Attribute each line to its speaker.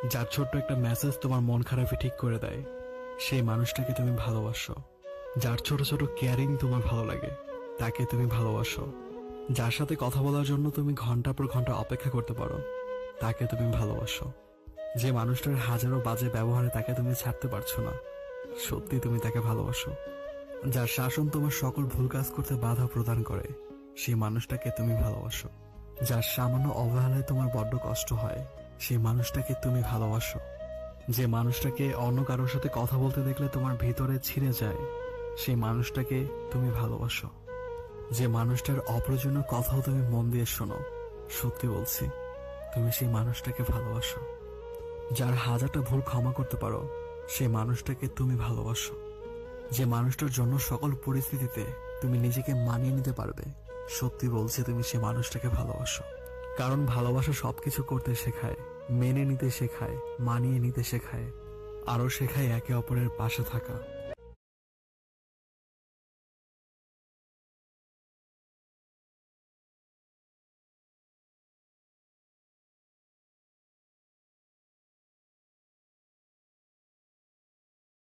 Speaker 1: যার ছোট্ট একটা মেসেজ তোমার মন খারাপে ঠিক করে দেয়, সেই মানুষটাকে তুমি ভালোবাসো। যার ছোট ছোট কেয়ারিং তোমার ভালো লাগে, তাকে তুমি ভালোবাসো। যার সাথে কথা বলার জন্য তুমি ঘন্টা পর ঘন্টা অপেক্ষা করতে পারো, তাকে তুমি ভালোবাসো। যে মানুষটার হাজারো বাজে ব্যবহারে তাকে তুমি ছাড়তে পারছো না, সত্যি তুমি তাকে ভালোবাসো। যার শাসন তোমার সকল ভুল কাজ করতে বাধা প্রদান করে, সেই মানুষটাকে তুমি ভালোবাসো। যার সামান্য অবহেলায় তোমার বড্ড কষ্ট হয়, সেই মানুষটাকে তুমি ভালোবাসো। যে মানুষটাকে অন্য কারোর সাথে কথা বলতে দেখলে তোমার ভিতরে ছিঁড়ে যায়, সেই মানুষটাকে তুমি ভালোবাসো। যে মানুষটার অপ্রয়োজনীয় কথাও তুমি মন দিয়ে শোনো, সত্যি বলছি, তুমি সেই মানুষটাকে ভালোবাসো। যার হাজারটা ভুল ক্ষমা করতে পারো, সেই মানুষটাকে তুমি ভালোবাসো। যে মানুষটার জন্য সকল পরিস্থিতিতে তুমি নিজেকে মানিয়ে নিতে পারবে, সত্যি বলছি, তুমি সেই মানুষটাকে ভালোবাসো। কারণ ভালোবাসা সবকিছু করতে শেখায়, মেনে নিতে শেখায়, মানিয়ে নিতে শেখায়, আরো শেখায় একে অপরের পাশে থাকা।